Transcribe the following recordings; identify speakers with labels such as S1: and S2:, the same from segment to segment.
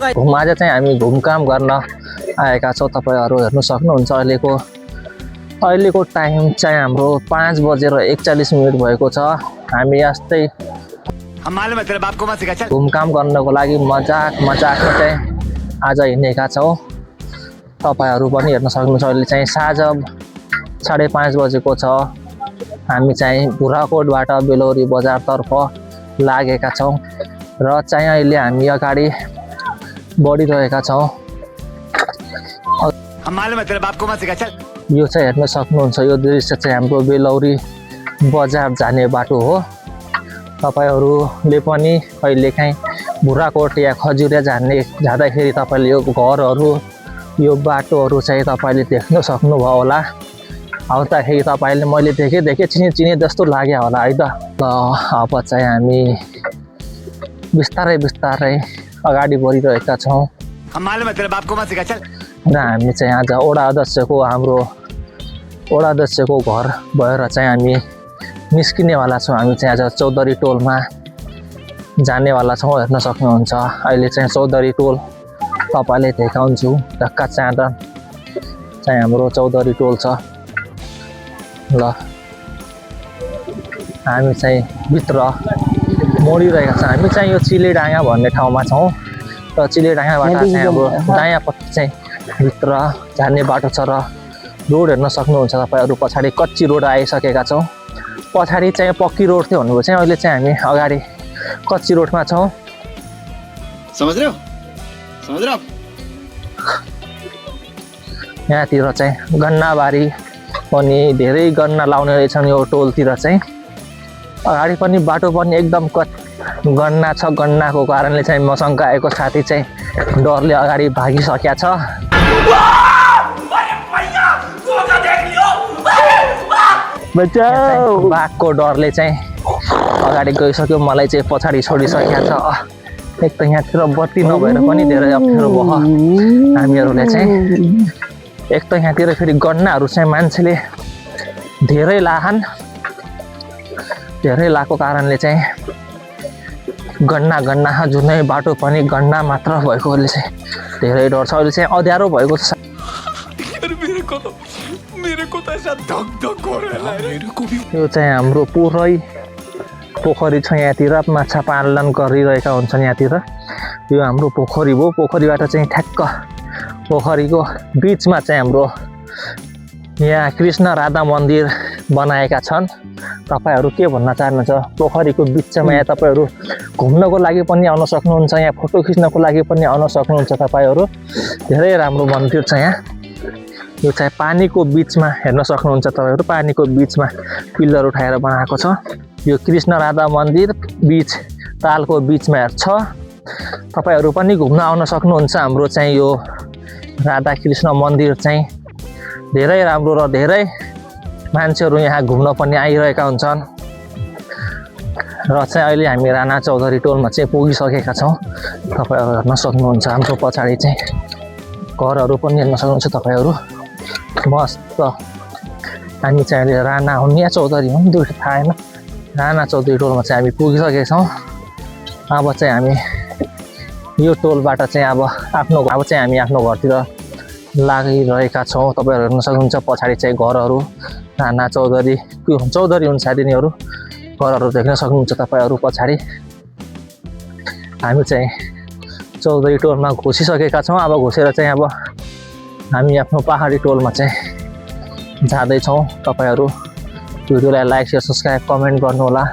S1: आज चाहिँ हामी घुमकाम गर्न आएका छौँ। तपाईहरु हेर्न सक्नुहुन्छ अहिलेको टाइम चाहिँ हाम्रो 5:41 भएको छ। हामी यस्तै घुमकाम गर्नको लागि मजाकमा चाहिँ आज हिँडेका छौँ। तपाईहरु पनि हेर्न सक्नुहुन्छ अहिले चाहिँ साँझ 5:30 बजेको छ। हामी चाहिँ भुराकोटबाट बेलौरी बजारतर्फ लागेका छौँ र चाहिँ अहिले हामी अगाडि बढिरहेका छौँ। यो चाहिँ हेर्न सक्नुहुन्छ यो दृश्य चाहिँ हाम्रो बेलौरी बजार जाने बाटो हो। तपाईहरुले पनि कहिलेकाहीँ भुराकोट या खजुरिया जाँदाखेरि तपाईले यो घरहरू यो बाटोहरू चाहिँ तपाईले देख्न सक्नुभयो होला। आउँदाखेरि तपाईले मैले देखे चिने जस्तो लाग्यो होला है त। अब चाहिँ हामी बिस्तारै अगाडि बढिरहेका छौँ र हामी चाहिँ आज हाम्रो वडा अध्यक्षको घर भएर चाहिँ हामी निस्किनेवाला छौँ। हामी चाहिँ आज चौधरी टोलमा जानेवाला छौँ। हेर्न सक्नुहुन्छ अहिले चाहिँ चौधरी टोल तपाईले देखाउँछु। ढक्का चाँडा चाहिँ हाम्रो चौधरी टोल छ। ल हामी चाहिँ भित्र मोडिरहेका छौँ। हामी चाहिँ यो चिलेडाँगा भन्ने ठाउँमा छौँ र चिलेडाँगाबाट चाहिँ हाम्रो दायाँपट्टि चाहिँ भित्र जाने बाटो छ र रोड हेर्न सक्नुहुन्छ तपाईहरु। पछाडि कच्ची रोड आइसकेका छौँ। पछाडि चाहिँ पक्की रोड थियो भनेको चाहिँ अहिले चाहिँ हामी अगाडि कच्ची रोडमा छौँ।
S2: समझ रहे हो?
S1: यहाँतिर चाहिँ गन्नाबारी पनि धेरै गन्ना लाउने रहेछन् यो टोलतिर चाहिँ। अगाडि पनि बाटो पनि एकदम गन्ना छ। गन्नाको कारणले चाहिँ मसँग आएको साथी चाहिँ डरले अगाडि भागिसकेका छ। बाघको डरले चाहिँ अगाडि गइसक्यो। मलाई चाहिँ पछाडि छोडिसकेका छ। एक त यहाँतिर बत्ती नभएर पनि धेरै अप्ठ्यारो भयो हामीहरूले चाहिँ। एक त यहाँतिर फेरि गन्नाहरू चाहिँ मान्छेले धेरै लाएको कारणले चाहिँ गन्ना जुनै बाटो पनि गन्ना मात्र भएकोले चाहिँ धेरै डर छ। अहिले चाहिँ अँध्यारो भएको छ। यो चाहिँ हाम्रो पुरै पोखरी छ। यहाँतिर माछा पालन गरिरहेका हुन्छन्। यहाँतिर यो हाम्रो पोखरी हो। पोखरीबाट चाहिँ ठ्याक्क पोखरीको बिचमा चाहिँ हाम्रो यहाँ कृष्ण राधा मन्दिर बनाएका छन्। तपाईहरु के भन्न चाहनुहुन्छ? पोखरीको बिचमा यहाँ तपाईहरु घुम्नको लागि पनि आउन सक्नुहुन्छ। यहाँ फोटो खिच्नको लागि पनि आउन सक्नुहुन्छ तपाईहरु। धेरै राम्रो मन्दिर छ यहाँ। यो चाहिँ पानीको बिचमा हेर्न सक्नुहुन्छ तपाईहरु। पानीको बिचमा पिलर उठाएर बनाएको छ। यो कृष्ण राधा मन्दिर बिच तालको बिचमा छ। तपाईहरु पनि घुम्न आउन सक्नुहुन्छ। हाम्रो चाहिँ यो राधा कृष्ण मन्दिर चाहिँ धेरै राम्रो र धेरै मान्छेहरू यहाँ घुम्न पनि आइरहेका हुन्छन्। र चाहिँ अहिले हामी राणा चौधरी टोलमा चाहिँ पुगिसकेका छौँ। तपाईहरु हेर्न सक्नुहुन्छ हाम्रो पछाडि चाहिँ घरहरू पनि हेर्न सक्नुहुन्छ तपाईहरु। मस्त हामी चाहिँ अहिले राणा हुन् या चौधरी हुन् दुईटा थाहा छैन। राणा चौधरी टोलमा चाहिँ हामी पुगिसकेका छौँ। अब चाहिँ हामी यो टोलबाट चाहिँ हामी आफ्नो घरतिर लागिरहेका छौँ। तपाईहरु हेर्न सक्नुहुन्छ पछाडि चाहिँ घरहरू राणा चौधरी हुन् सायद यिनीहरू। घरहरू देख्न सक्नुहुन्छ तपाईहरु पछाडि। हामी चाहिँ चौधरी टोलमा घुसिसकेका छौँ। अब घुसेर चाहिँ अब हामी आफ्नो पहाडी टोलमा चाहिँ जाँदैछौँ। तपाईहरु भिडियोलाई लाइक शेयर सब्स्क्राइब कमेन्ट गर्नु होला।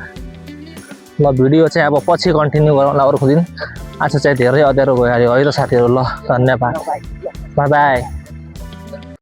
S1: ल भिडियो चाहिँ अब पछि कन्टिन्यू गरौँला अर्को दिन। आज चाहिँ धेरै अँध्यारो भइहाल्यो है त साथीहरु। ल धन्यवाद। By by.